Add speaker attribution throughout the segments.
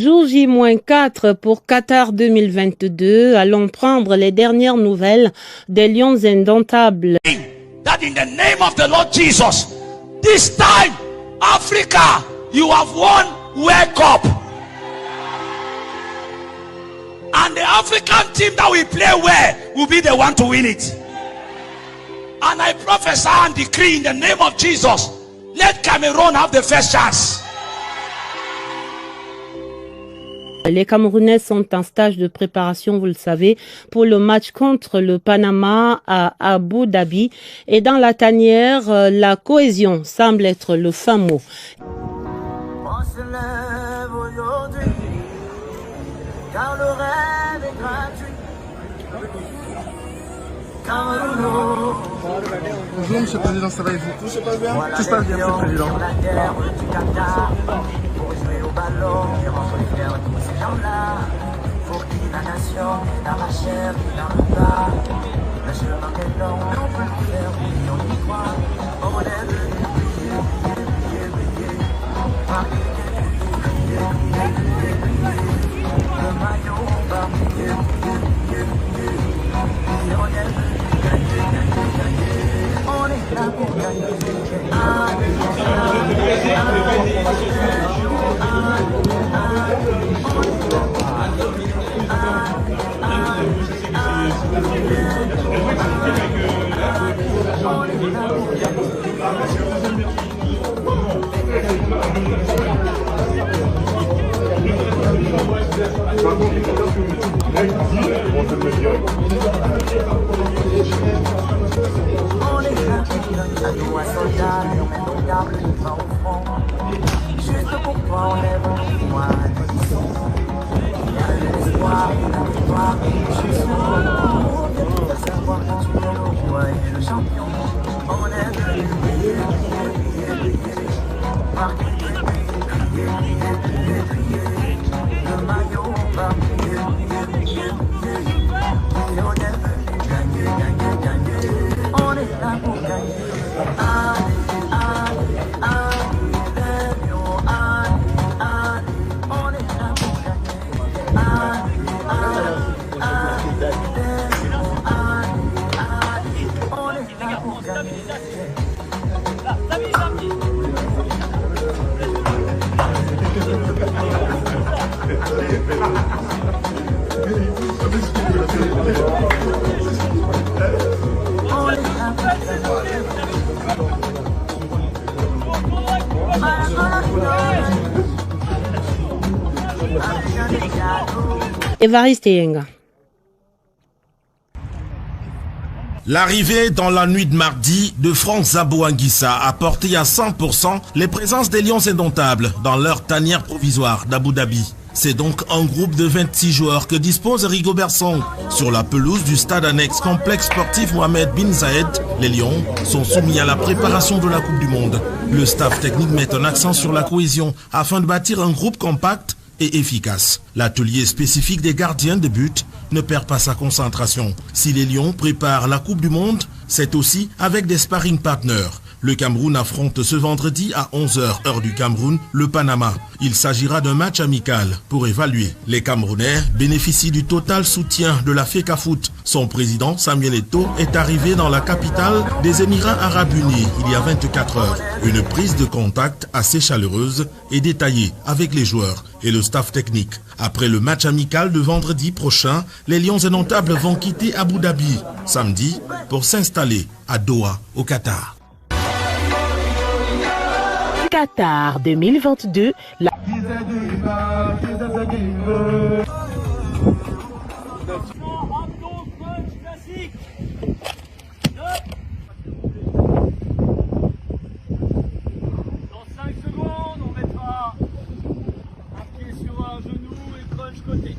Speaker 1: Jour J-4 pour Qatar 2022, allons prendre les dernières nouvelles des Lions indomptables.
Speaker 2: That in the name of the Lord Jesus, this time, Africa, you have won World Cup. And the African team that we play well will be the one to win it. And I prophesy and decree in the name of Jesus, let Cameroon have the first chance.
Speaker 1: Les Camerounais sont en stage de préparation, vous le savez, pour le match contre le Panama à Abu Dhabi. Et dans la tanière, la cohésion semble être le fin mot.
Speaker 3: On se lève aujourd'hui, car le rêve est gratuit. Cameroun.
Speaker 4: Bonjour Monsieur le Président, ça va et vous? Tout se passe bien? Tout se passe bien, Monsieur le Président.
Speaker 3: Pour jouer au ballon, entre les cœurs de tous ces gens-là. Pour qui la nation est dans la chair et dans le bas. Le chemin est long, mais on peut le faire, oui, on y croit. On est venu briller, briller, briller, briller. Le maillot va briller, briller, briller. Et on est venu gagner, gagner, gagner. On est là pour gagner. Soldat, on met nos gardes, les mains au front. Juste pour toi, on lève nos voix à l'unisson. Il y a de l'espoir, la victoire, je suis sûr. On va savoir quand tu es le roi et le champion. On est venu briller, briller, briller, briller. Marquer, briller, briller, briller, briller. Le maillot va briller, briller, briller, briller. Et on est venu gagner, gagner, gagner. On est là pour gagner.
Speaker 1: Évariste Yenga.
Speaker 5: L'arrivée dans la nuit de mardi de Franck Zabou Anguissa a porté à 100% les présences des Lions indomptables dans leur tanière provisoire d'Abu Dhabi. C'est donc un groupe de 26 joueurs que dispose Rigobert Song. Sur la pelouse du stade annexe complexe sportif Mohamed Bin Zayed, les Lions sont soumis à la préparation de la Coupe du Monde. Le staff technique met un accent sur la cohésion afin de bâtir un groupe compact et efficace. L'atelier spécifique des gardiens de but ne perd pas sa concentration. Si les Lions préparent la Coupe du Monde, c'est aussi avec des sparring partners. Le Cameroun affronte ce vendredi à 11h heure du Cameroun le Panama. Il s'agira d'un match amical pour évaluer. Les Camerounais bénéficient du total soutien de la FECAFOOT. Son président Samuel Eto'o est arrivé dans la capitale des Émirats Arabes Unis il y a 24 heures. Une prise de contact assez chaleureuse et détaillée avec les joueurs et le staff technique. Après le match amical de vendredi prochain, les Lions indomptables vont quitter Abu Dhabi samedi pour s'installer à Doha au Qatar.
Speaker 6: Qatar 2022.
Speaker 7: Côté.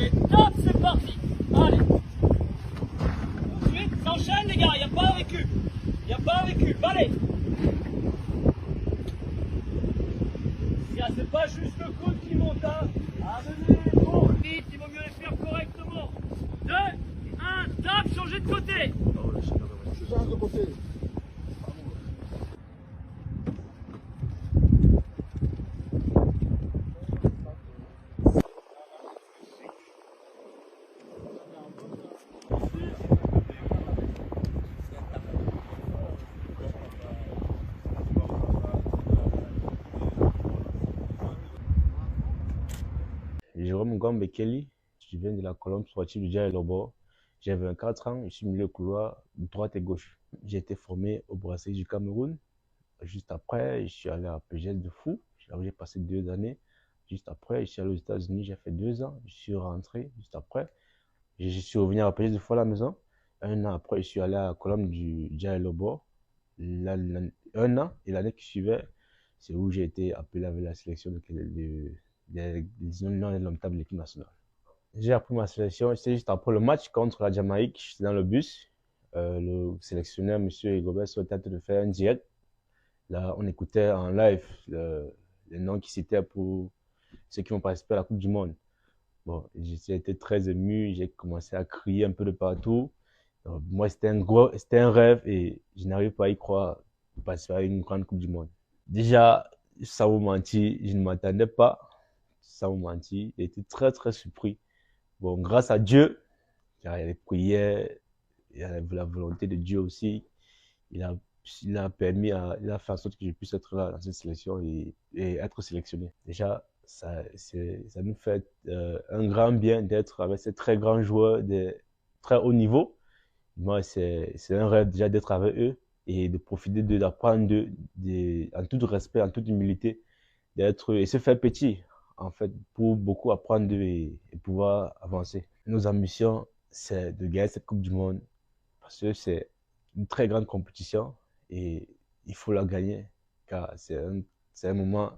Speaker 7: Et top, c'est parti. Allez. Ensuite, s'enchaîne les gars, il n'y a pas de récup. Il n'y a pas de récup. Allez. C'est pas juste le coude qui monte. Hein. Amenez les bons vite, il vaut mieux les faire correctement. 2, 1, top, changez de côté.
Speaker 4: Je change de côté.
Speaker 8: Jérôme Gombe Kelly. Je viens de la colonne sportive du Djai Lobo. J'ai 24 ans, je suis milieu couloir, droite et gauche. J'ai été formé au Brasserie du Cameroun. Juste après, je suis allé à PGS de Fou. J'ai passé 2 années. Juste après, je suis allé aux États-Unis, j'ai fait 2 ans. Je suis rentré juste après. Je suis revenu à PGS de Fou à la maison. 1 an après, je suis allé à la colonne du Djai Lobo. 1 an, et l'année qui suivait, c'est où j'ai été appelé avec la sélection des non indomptables de l'équipe nationale. J'ai appris ma sélection, c'était juste après le match contre la Jamaïque. J'étais dans le bus. Le sélectionneur, M. Gobert, souhaitait de faire un direct. Là, on écoutait en live les noms qui citaient pour ceux qui ont participé à la Coupe du Monde. Bon, j'ai été très ému, j'ai commencé à crier un peu de partout. Donc, moi, c'était un rêve et je n'arrive pas à y croire pour participer à une grande Coupe du Monde. Déjà, sans vous mentir, je ne m'attendais pas. Sans vous mentir, j'ai été très, très surpris. Bon, grâce à Dieu, il y a les prières, il y a la volonté de Dieu aussi. Il a fait en sorte que je puisse être là dans cette sélection et être sélectionné. Déjà, ça nous fait un grand bien d'être avec ces très grands joueurs de très haut niveau. Moi, c'est un rêve déjà d'être avec eux et de profiter d'apprendre en tout respect, en toute humilité, et se faire petit, en fait, pour beaucoup apprendre et pouvoir avancer. Nos ambitions, c'est de gagner cette Coupe du Monde parce que c'est une très grande compétition et il faut la gagner car c'est un moment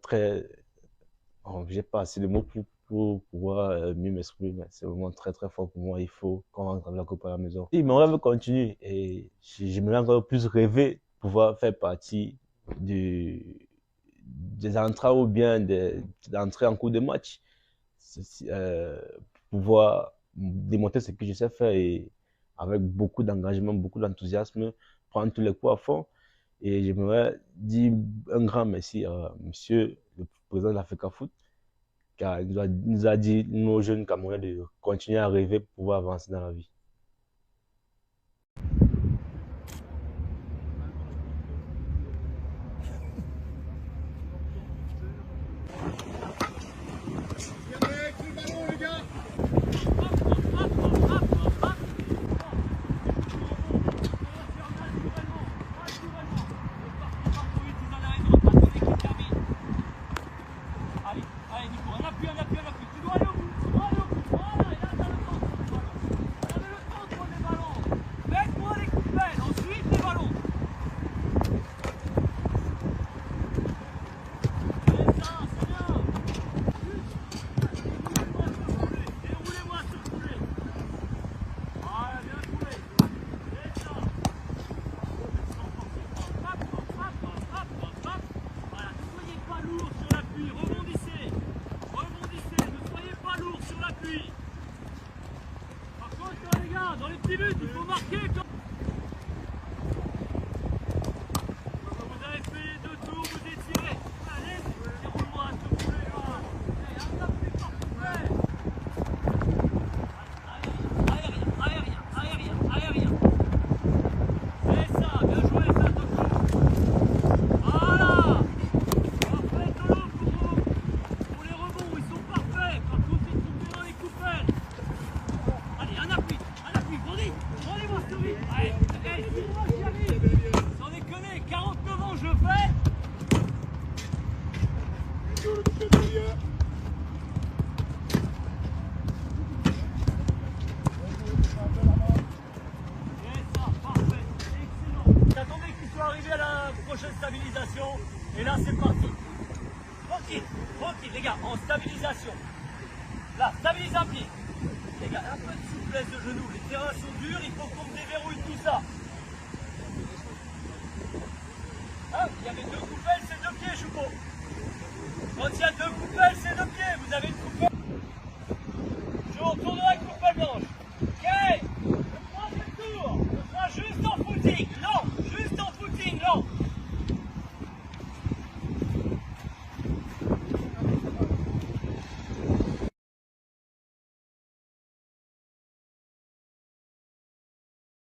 Speaker 8: très... j'ai pas assez de mots pour pouvoir mieux m'exprimer, mais c'est vraiment très très fort pour moi. Il faut qu'on rentre avec la coupe à la maison. Et mon rêve continue et j'aimerais encore plus rêver pouvoir faire partie des entrées ou bien des entrées en cours de match. Pouvoir démontrer ce que je sais faire et avec beaucoup d'engagement, beaucoup d'enthousiasme, prendre tous les coups à fond. Et j'aimerais dire un grand merci à monsieur le président de l'Africa Foot, car il nous a dit, nos jeunes Camerounais, de continuer à rêver pour pouvoir avancer dans la vie.
Speaker 7: Dans les petits buts, il faut marquer. Vous avez fait 2 tours, vous étirez. Allez, déroule-moi, s'il vous plaît. Allez, un peu plus fort, s'il vous plaît. Aérien. C'est ça, bien joué, ça, Toto. Voilà. Parfait, Toto, pour les rebonds, ils sont parfaits. Par contre, ils sont bien dans les coupelles. Allez, un appui. Rendez-moi ce vite. Allez, moi j'y arrive. Sans déconner, 49 ans je fais. C'est ça, parfait, excellent. J'attendais qu'ils soient arrivés à la prochaine stabilisation. Et là c'est parti. Tranquille les gars, en stabilisation. Là, stabilise un pied. Les gars, un peu de souplesse de genoux, les terrains sont durs, il faut qu'on déverrouille tout ça.